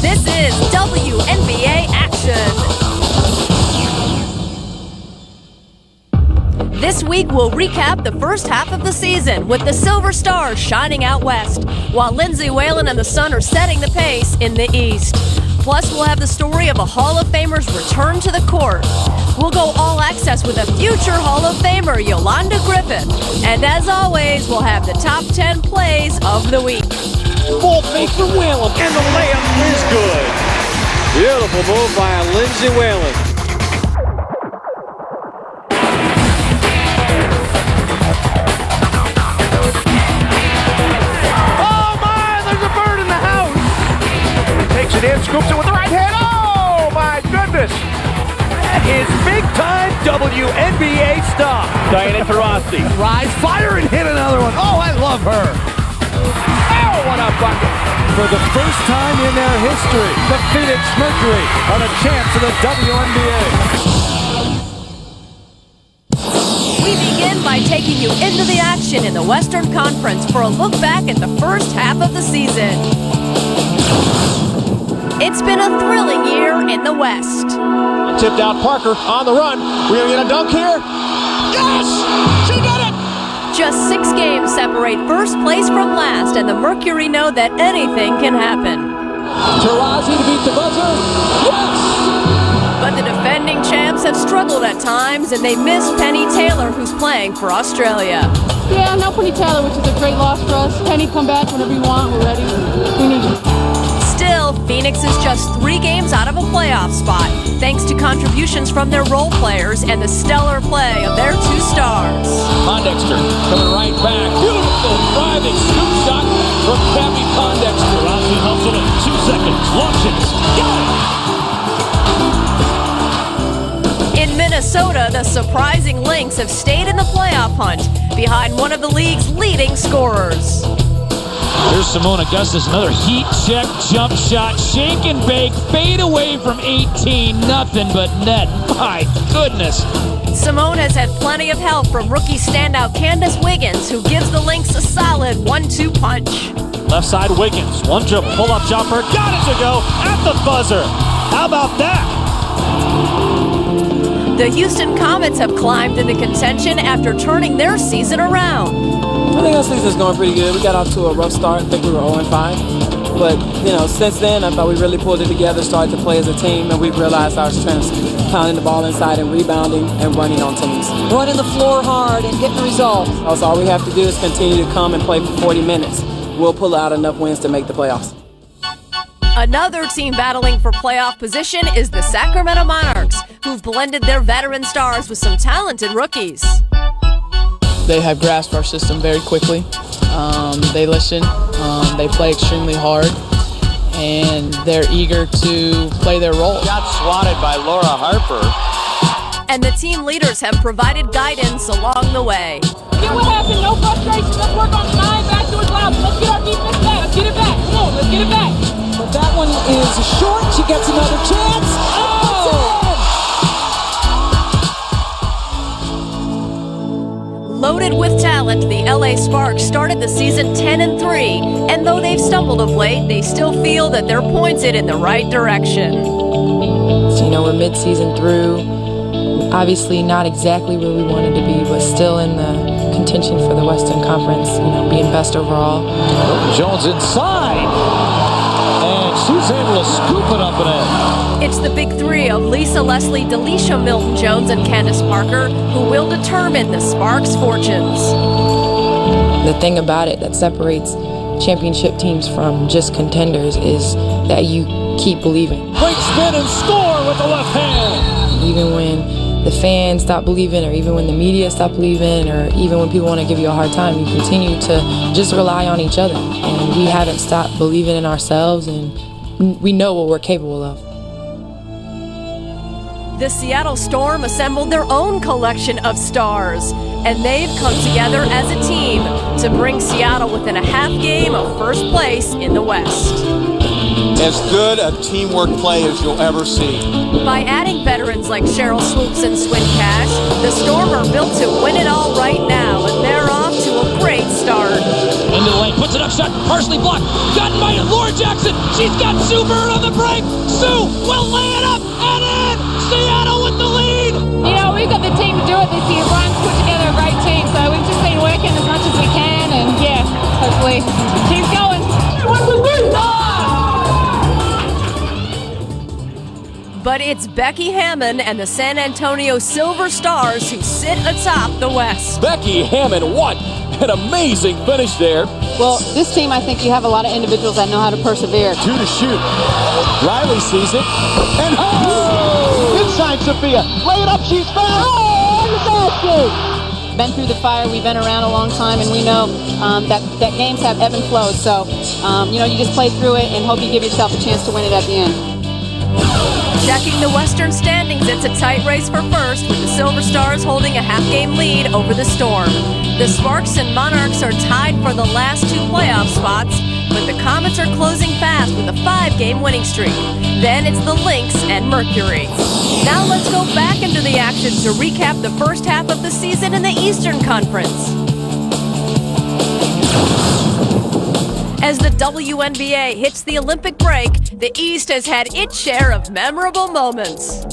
This is WNBA Action. This week, we'll recap the first half of the season with the Silver Stars shining out west, while Lindsay Whalen and the Sun are setting the pace in the east. Plus, we'll have the story of a Hall of Famer's return to the court. We'll go all access with a future Hall of Famer, Yolanda Griffith. And as always, we'll have the top 10 plays of the week. Full fake for Whalen, and the layup is good. Beautiful move by Lindsay Whalen. Oh my, there's a bird in the house. Takes it in, scoops it with the right hand. Oh my goodness. That is big time WNBA stuff. Diana Taurasi. Rise, fire, and hit another one. Oh, I love her. Oh, what a bucket. For the first time in their history, the Phoenix Mercury on a chance of the WNBA. We begin by taking you into the action in the Western Conference for a look back at the first half of the season. It's been a thrilling year in the West. Tipped out Parker on the run. We're going to get a dunk here. Yes! She did it! Just 6 games separate first place from last, and the Mercury know that anything can happen. Taurasi to beat the buzzer. Yes! But the defending champs have struggled at times, and they miss Penny Taylor, who's playing for Australia. Yeah, no Penny Taylor, which is a great loss for us. Penny, come back whenever you want. We're ready. We need you. Still, Phoenix is just 3 games out of a playoff spot, thanks to contributions from their role players and the stellar play of their 2 stars. Pondexter coming right back. Beautiful driving scoop shot from Cappy Pondexter. Rossi hustle in 2 seconds. Launches. Got In Minnesota, the surprising Lynx have stayed in the playoff hunt behind one of the league's leading scorers. Here's Simone Augustus, another heat check, jump shot, shake and bake, fade away from 18, nothing but net. My goodness. Simone has had plenty of help from rookie standout Candace Wiggins, who gives the Lynx a solid 1-2 punch. Left side Wiggins, one dribble, pull-up jumper, got it to go at the buzzer. How about that? The Houston Comets have climbed into contention after turning their season around. I think our season's going pretty good. We got off to a rough start. I think we were 0-5. But, since then, I thought we really pulled it together, started to play as a team, and we've realized our strengths, pounding the ball inside and rebounding and running on teams. Running the floor hard and getting results. Also, all we have to do is continue to come and play for 40 minutes. We'll pull out enough wins to make the playoffs. Another team battling for playoff position is the Sacramento Monarchs, who've blended their veteran stars with some talented rookies. They have grasped our system very quickly. They listen, they play extremely hard, and they're eager to play their role. Got swatted by Laura Harper. And the team leaders have provided guidance along the way. Get what happened, no frustration. Let's work on 9 back to his lob. Let's get our defense back. Let's get it back. Come on, let's get it back. But that one is short. She gets another chance. Oh! Loaded with talent, the LA Sparks started the season 10-3, and though they've stumbled of late, they still feel that they're pointed in the right direction. So, we're mid-season through. Obviously not exactly where we wanted to be, but still in the contention for the Western Conference, being best overall. Jones inside, and she's able to scoop it up and in. It's the big 3 of Lisa Leslie, Delisha Milton-Jones, and Candace Parker who will determine the Sparks' fortunes. The thing about it that separates championship teams from just contenders is that you keep believing. Great spin and score with the left hand. Even when the fans stop believing, or even when the media stop believing, or even when people want to give you a hard time, you continue to just rely on each other. And we haven't stopped believing in ourselves, and we know what we're capable of. The Seattle Storm assembled their own collection of stars, and they've come together as a team to bring Seattle within a half game of first place in the West. As good a teamwork play as you'll ever see. By adding veterans like Cheryl Swoops and Swin Cash, the Storm are built to win it all right now, and they're off to a great start. Into the lane, puts it up, shot, partially blocked. Gotten by Laura Jackson. She's got Sue Bird on the break. Sue will lay it up and in. Seattle with the lead. You know, we've got the team to do it this year. Brian's put together a great team, so we've just been working as much as we can, and yeah, hopefully keep going. But it's Becky Hammond and the San Antonio Silver Stars who sit atop the West. Becky Hammond, what an amazing finish there. Well, this team, I think you have a lot of individuals that know how to persevere. 2 to shoot. Riley sees it. And inside Sophia. Lay it up, she's fouled. Oh, been through the fire, we've been around a long time, and we know that games have ebb and flow. So, you know, you just play through it and hope you give yourself a chance to win it at the end. Checking the Western standings, it's a tight race for first, with the Silver Stars holding a half-game lead over the Storm. The Sparks and Monarchs are tied for the last 2 playoff spots, but the Comets are closing fast with a 5-game winning streak. Then it's the Lynx and Mercury. Now let's go back into the action to recap the first half of the season in the Eastern Conference. As the WNBA hits the Olympic break, the East has had its share of memorable moments.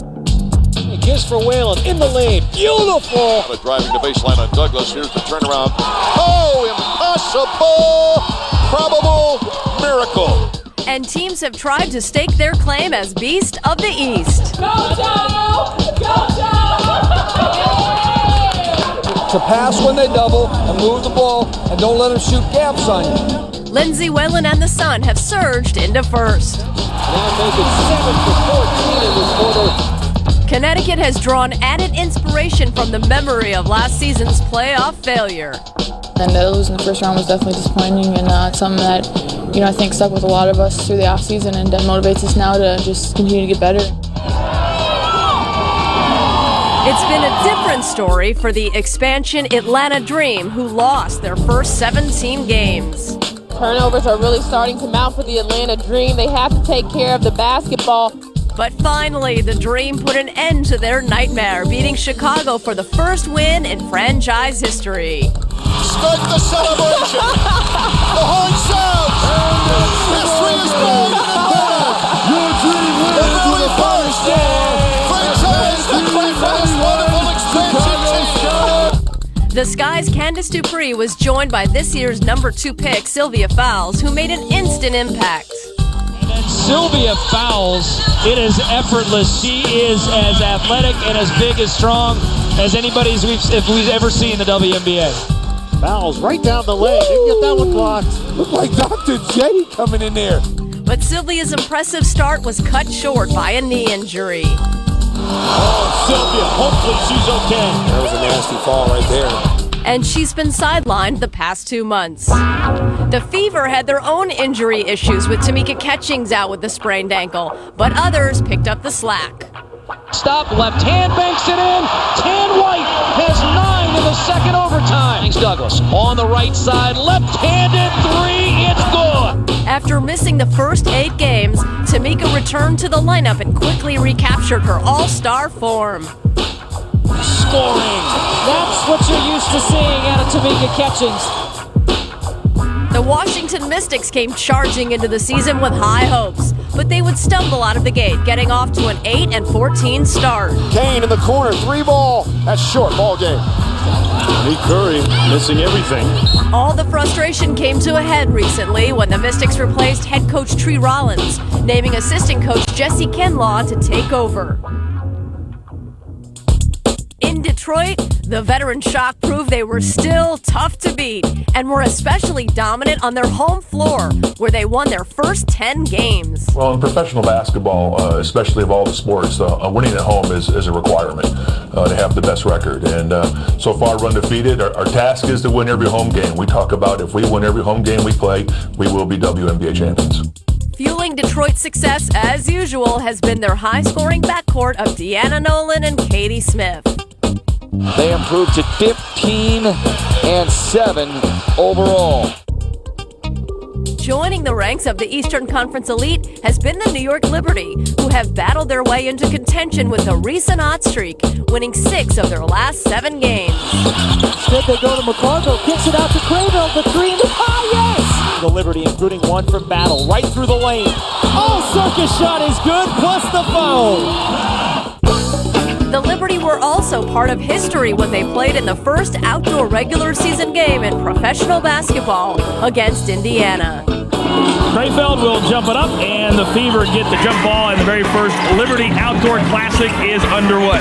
A kiss for Whalen in the lane. Beautiful. Driving the baseline on Douglas. Here's the turnaround. Oh, impossible. Probable miracle. And teams have tried to stake their claim as Beast of the East. Go, Joe! Go, Joe! To pass when they double and move the ball and don't let them shoot gaps on you. Lindsay Whalen and the Sun have surged into first. Now make it 7 for 14 in this quarter. Connecticut has drawn added inspiration from the memory of last season's playoff failure. And losing the first round was definitely disappointing, and it's something that, you know, I think stuck with a lot of us through the offseason, and that motivates us now to just continue to get better. It's been a different story for the expansion Atlanta Dream, who lost their first 17 games. Turnovers are really starting to mount for the Atlanta Dream. They have to take care of the basketball. But finally, the Dream put an end to their nightmare, beating Chicago for the first win in franchise history. Start the celebration. The horn sounds. History is made in Atlanta. Your dream The very first franchise wonderful expansion team. The Sky's Candice Dupree was joined by this year's number 2 pick, Sylvia Fowles, who made an instant impact. And Sylvia Fowles, it is effortless. She is as athletic and as big as strong as anybody's we've ever seen in the WNBA. Fouls right down the lane. Didn't get that one blocked. Looked like Dr. J coming in there. But Sylvia's impressive start was cut short by a knee injury. Oh, Sylvia, hopefully she's okay. That was a nasty fall right there. And she's been sidelined the past 2 months. The Fever had their own injury issues, with Tamika Catchings out with a sprained ankle, but others picked up the slack. Stop, left hand banks it in. Tan White has 9 in the second overtime. Thanks, Douglas. On the right side, left-handed 3, it's good. After missing the first 8 games, Tamika returned to the lineup and quickly recaptured her all-star form. Scoring. That's what you're used to seeing out of Tamika Catchings. The Washington Mystics came charging into the season with high hopes, but they would stumble out of the gate, getting off to an 8-14 start. Kane in the corner, 3-ball. That's short ball game. Lee Curry missing everything. All the frustration came to a head recently when the Mystics replaced head coach Tree Rollins, naming assistant coach Jesse Kinlaw to take over. In Detroit, the veteran Shock proved they were still tough to beat and were especially dominant on their home floor, where they won their first 10 games. Well, in professional basketball, especially of all the sports, winning at home is a requirement to have the best record. And so far, we're undefeated. Our task is to win every home game. We talk about if we win every home game we play, we will be WNBA champions. Fueling Detroit's success, as usual, has been their high-scoring backcourt of Deanna Nolan and Katie Smith. They improved to 15-7 overall. Joining the ranks of the Eastern Conference elite has been the New York Liberty, who have battled their way into contention with a recent hot streak, winning 6 of their last 7 games. Instead, they go to McCargo, kicks it out to Cravel, the 3 in the pie, yes! The Liberty, including one from Battle, right through the lane. Oh, circus shot is good, plus the foul! The Liberty were also part of history when they played in the first outdoor regular season game in professional basketball against Indiana. Crayfeld will jump it up, and the Fever get the jump ball, and the very first Liberty Outdoor Classic is underway.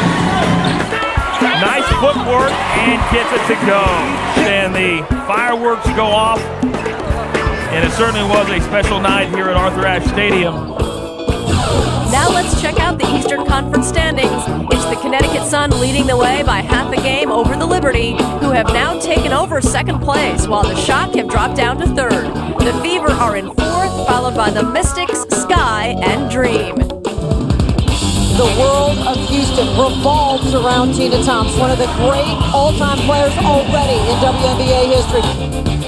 Nice footwork, and gets it to go. And the fireworks go off, and it certainly was a special night here at Arthur Ashe Stadium. Now let's check out the Eastern Conference standings. It's the Connecticut Sun leading the way by half a game over the Liberty, who have now taken over second place, while the Shock have dropped down to third. The Fever are in fourth, followed by the Mystics, Sky, and Dream. The world of Houston revolves around Tina Thompson, one of the great all-time players already in WNBA history.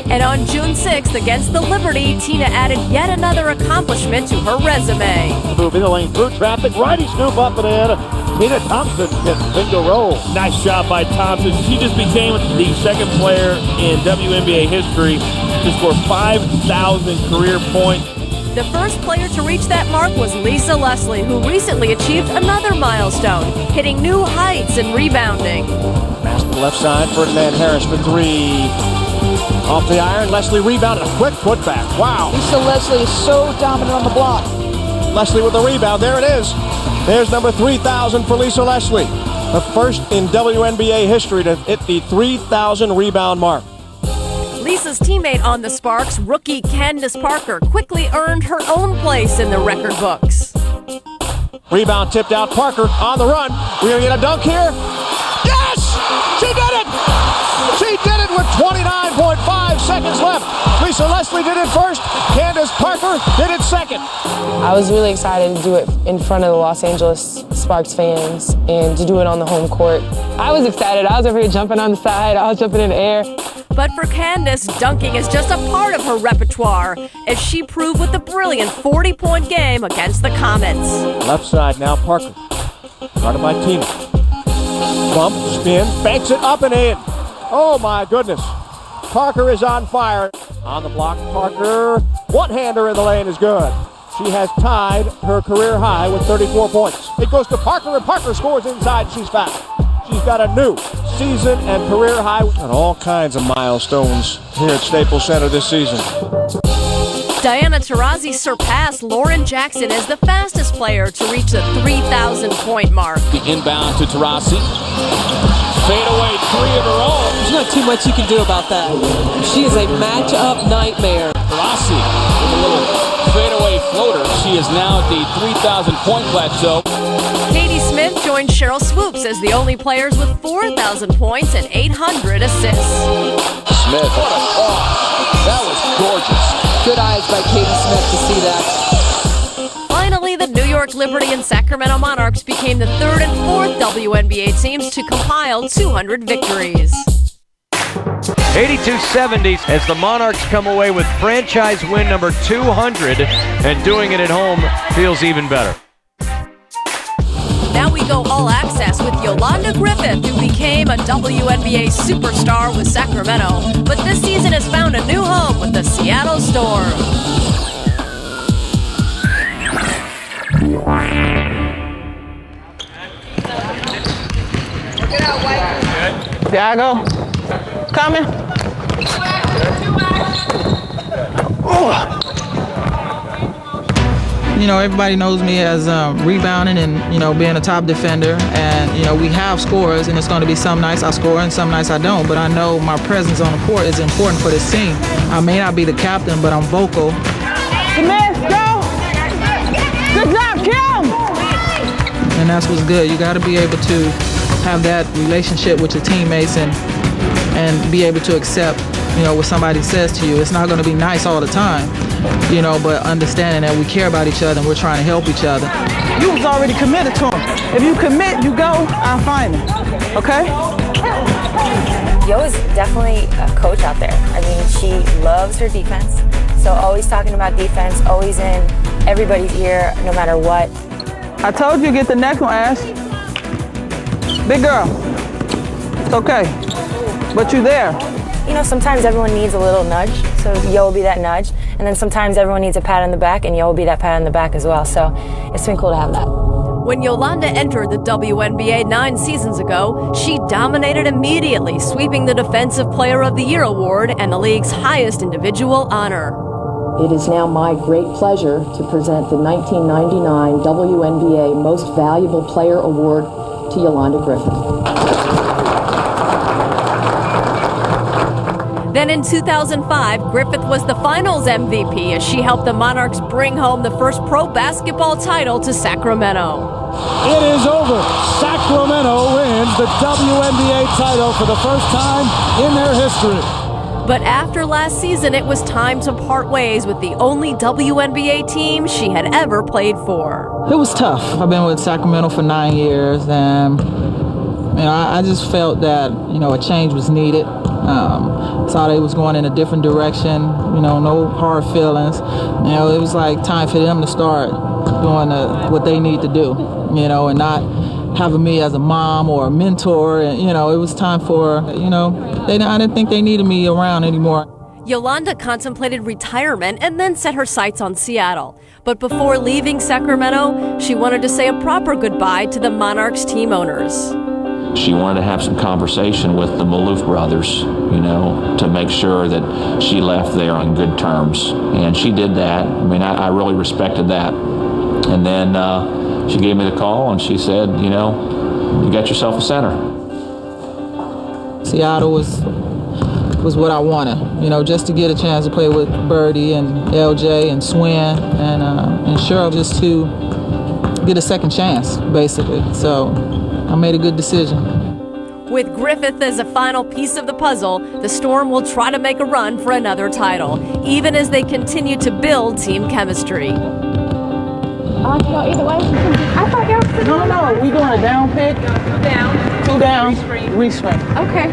And on June 6th against the Liberty, Tina added yet another accomplishment to her resume. Move in the lane through traffic, righty scoop up and in. Tina Thompson gets finger roll. Nice job by Thompson. She just became the second player in WNBA history to score 5,000 career points. The first player to reach that mark was Lisa Leslie, who recently achieved another milestone, hitting new heights in rebounding. Pass to the left side, Ferdinand Harris for 3. Off the iron, Leslie rebounded, a quick putback. Wow. Lisa Leslie is so dominant on the block. Leslie with the rebound, there it is. There's number 3,000 for Lisa Leslie. The first in WNBA history to hit the 3,000 rebound mark. Lisa's teammate on the Sparks, rookie Candace Parker, quickly earned her own place in the record books. Rebound tipped out, Parker on the run. We're going to get a dunk here. Yes! She did it! She did it with 29.5 seconds left. Lisa Leslie did it first. Candace Parker did it second. I was really excited to do it in front of the Los Angeles Sparks fans and to do it on the home court. I was excited. I was over here jumping on the side. I was jumping in the air. But for Candace, dunking is just a part of her repertoire, as she proved with a brilliant 40-point game against the Comets. Left side now, Parker. Guarded by Tina. Bump, spin, banks it up and in. Oh my goodness. Parker is on fire. On the block, Parker. One-hander in the lane is good. She has tied her career high with 34 points. It goes to Parker, and Parker scores inside. She's fouled. She's got a new season and career high. And all kinds of milestones here at Staples Center this season. Diana Taurasi surpassed Lauren Jackson as the fastest player to reach the 3,000-point mark. The inbound to Taurasi. Fadeaway 3 of her own. There's not too much you can do about that. She is a matchup nightmare. Taurasi with a little fadeaway floater. She is now at the 3,000-point plateau. Katie Smith joined Cheryl Swoops as the only players with 4,000 points and 800 assists. Smith, what a cross. That was gorgeous. Good eyes by Katie Smith to see that. Finally, the New York Liberty and Sacramento Monarchs became the third and fourth WNBA teams to compile 200 victories. 82-70 as the Monarchs come away with franchise win number 200, and doing it at home feels even better. Now we go all access with Yolanda Griffith, who became a WNBA superstar with Sacramento, but this season has found a new home with the Seattle Storm. Thiago, coming. You know, everybody knows me as rebounding and, you know, being a top defender. And, you know, we have scores, and it's going to be some nights I score and some nights I don't. But I know my presence on the court is important for this team. I may not be the captain, but I'm vocal. Let's go! Good job, Kim! And that's what's good. You got to be able to have that relationship with your teammates and be able to accept, you know, what somebody says to you. It's not going to be nice all the time, you know, but understanding that we care about each other and we're trying to help each other. You was already committed to him. If you commit, you go, I'll find him. Okay? Yo is definitely a coach out there. I mean, she loves her defense. So always talking about defense, always in everybody's ear, no matter what. I told you get the next one, Ash. Big girl. It's okay. But you there. You know, sometimes everyone needs a little nudge, so Yo will be that nudge. And then sometimes everyone needs a pat on the back, and Yo will be that pat on the back as well. So it's been cool to have that. When Yolanda entered the WNBA 9 seasons ago, she dominated immediately, sweeping the Defensive Player of the Year award and the league's highest individual honor. It is now my great pleasure to present the 1999 WNBA Most Valuable Player Award to Yolanda Griffith. Then in 2005, Griffith was the finals MVP as she helped the Monarchs bring home the first pro basketball title to Sacramento. It is over. Sacramento wins the WNBA title for the first time in their history. But after last season, it was time to part ways with the only WNBA team she had ever played for. It was tough. I've been with Sacramento for 9 years, and I just felt that a change was needed. Saw they was going in a different direction. No hard feelings. It was like time for them to start doing what they need to do. And not having me as a mom or a mentor. And, it was time for I didn't think they needed me around anymore. Yolanda contemplated retirement and then set her sights on Seattle. But before leaving Sacramento, she wanted to say a proper goodbye to the Monarchs team owners. She wanted to have some conversation with the Maloof brothers, to make sure that she left there on good terms. And she did that. I really respected that. And then she gave me the call and she said, you got yourself a center. Seattle was what I wanted, just to get a chance to play with Birdie and LJ and Swin and Cheryl, just to get a second chance, basically. So I made a good decision. With Griffith as a final piece of the puzzle, the Storm will try to make a run for another title, even as they continue to build team chemistry. I can go either way. I thought y'all said No, we doing a down pick. Two down. Restring. Okay.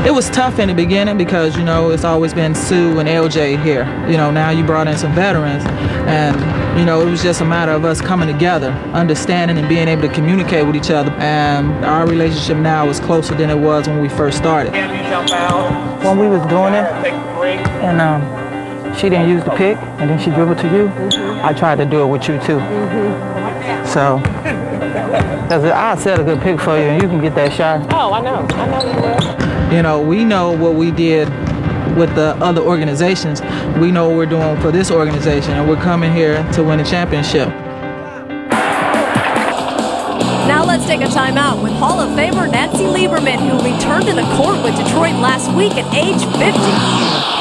It was tough in the beginning because, it's always been Sue and LJ here. Now you brought in some veterans, and, it was just a matter of us coming together, understanding and being able to communicate with each other. And our relationship now is closer than it was when we first started. When we was doing it, and she didn't use the pick, and then she dribbled to you, I tried to do it with you too. So, because I set a good pick for you, and you can get that shot. Oh, I know you will. We know what we did with the other organizations. We know what we're doing for this organization, and we're coming here to win a championship. Now let's take a timeout with Hall of Famer Nancy Lieberman, who returned to the court with Detroit last week at age 50.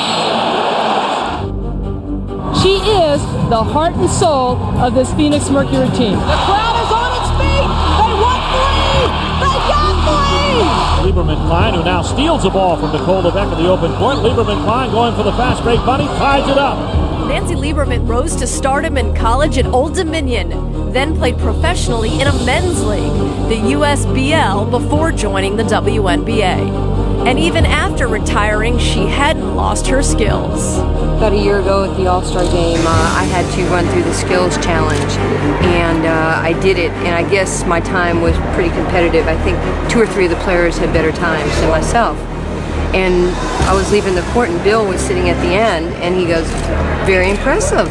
She is the heart and soul of this Phoenix Mercury team. The crowd is on its feet. They want three. They got three. Lieberman-Klein, who now steals the ball from Nicole Lebeck in the open court. Lieberman-Klein going for the fast break bunny, ties it up. Nancy Lieberman rose to stardom in college at Old Dominion, then played professionally in a men's league, the USBL, before joining the WNBA. And even after retiring, she hadn't lost her skills. About a year ago at the All-Star game, I had to run through the skills challenge, and I did it, and I guess my time was pretty competitive. I think 2 or 3 of the players had better times than myself. And I was leaving the court, and Bill was sitting at the end, and he goes, very impressive.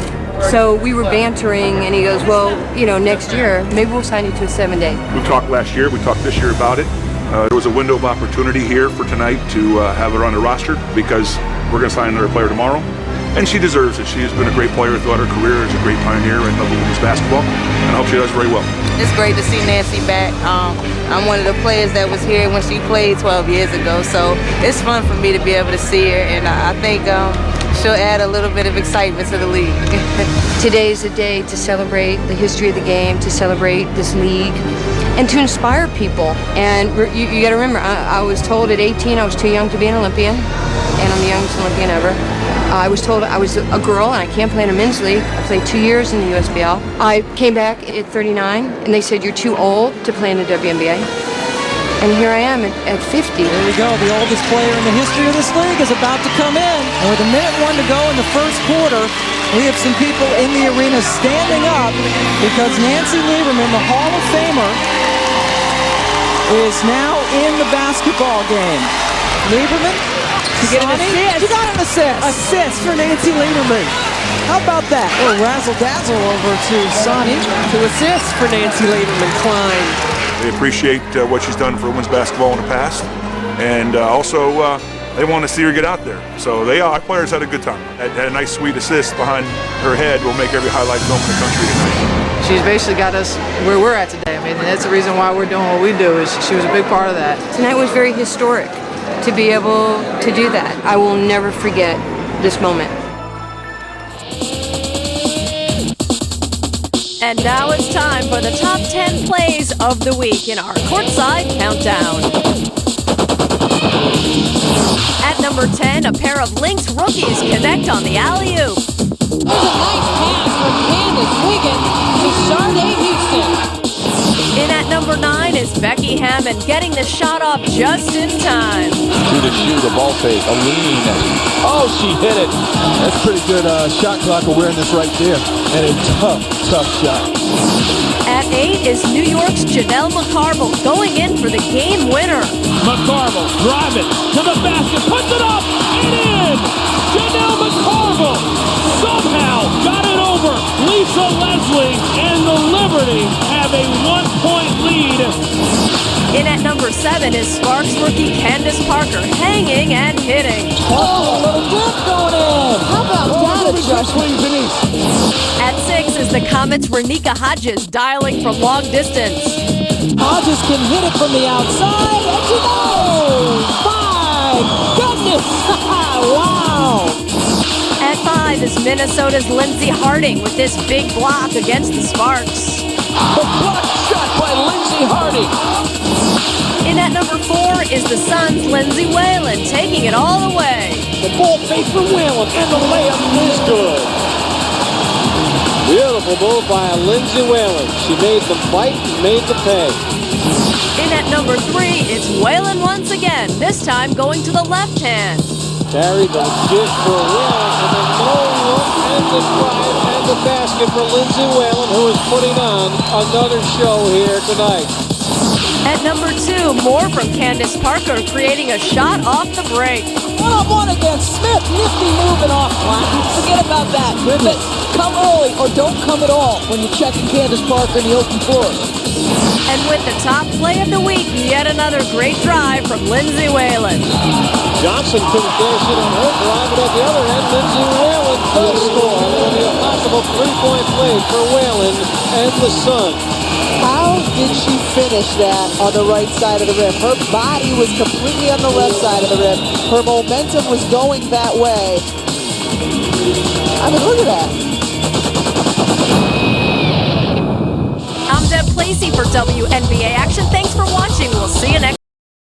So we were bantering, and he goes, well, next year, maybe we'll sign you to a 7-day. We talked last year, we talked this year about it. There was a window of opportunity here for tonight to have her on the roster because we're going to sign another player tomorrow. And she deserves it. She has been a great player throughout her career, as a great pioneer in women's basketball, and I hope she does very well. It's great to see Nancy back. I'm one of the players that was here when she played 12 years ago, so it's fun for me to be able to see her, and I think she'll add a little bit of excitement to the league. Today is a day to celebrate the history of the game, to celebrate this league, and to inspire people. And you got to remember, I was told at 18 I was too young to be an Olympian, and I'm the youngest Olympian ever. I was told I was a girl and I can't play in a men's league. I played 2 years in the USBL. I came back at 39 and they said you're too old to play in the WNBA. And here I am at 50. There you go. The oldest player in the history of this league is about to come in. And with 1:01 to go in the first quarter, we have some people in the arena standing up because Nancy Lieberman, the Hall of Famer, is now in the basketball game. Lieberman, to get an assist. You got an assist. Assist for Nancy Lieberman. How about that? A little razzle-dazzle over to Sonny. To assist for Nancy Lieberman. Klein. They appreciate what she's done for women's basketball in the past, and also they want to see her get out there. So our players had a good time. Had a nice sweet assist behind her head will make every highlight film in the country tonight. She's basically got us where we're at today. I mean, that's the reason why we're doing what we do, is she was a big part of that. Tonight was very historic to be able to do that. I will never forget this moment. And now it's time for the top 10 plays of the week in our courtside countdown. At number 10, a pair of Lynx rookies connect on the alley-oop. There's a nice pass from Candace Wiggins to Sharday Houston. In at number 9 is Becky Hammond getting the shot off just in time. To the shoe, the ball fake, a lean. Oh, she hit it. That's pretty good shot clock awareness right there. And a tough shot. At 8 is New York's Janelle McCarville going in for the game winner. McCarville driving to the basket, puts it up and in! Janelle McCarville somehow got it over Lisa Leslie, and the Liberty have a 1-point lead. In at number 7 is Sparks rookie Candace Parker hanging and hitting. Oh, a little dip going in. How about that adjustment? At 6 is the Comets' Renika Hodges dialing from long distance. Hodges can hit it from the outside, and she goes! My goodness! Wow! At 5 is Minnesota's Lindsey Harding with this big block against the Sparks. A block shot by Lindsey Harding. In at number 4 is the Suns' Lindsay Whalen taking it all the way. The ball fake for Whalen, and the layup is good. Beautiful move by Lindsay Whalen. She made them fight and made them pay. In at number 3, it's Whalen once again, this time going to the left hand. Carried the dish for Whalen, and then no look, and the drive, and the basket for Lindsay Whalen, who is putting on another show here tonight. At number 2, more from Candace Parker, creating a shot off the break. One-on-one against Smith. Nifty moving off. Forget about that. But come early or don't come at all when you're checking Candace Parker in the open floor. And with the top play of the week, yet another great drive from Lindsay Whalen. Johnson couldn't cash in on her drive, but at the other end, Lindsay Whalen does score. And it'll be a possible 3-point play for Whalen and the Suns. How did she finish that on the right side of the rim? Her body was completely on the left side of the rim. Her momentum was going that way. I mean, look at that. I'm Deb Placey for WNBA Action.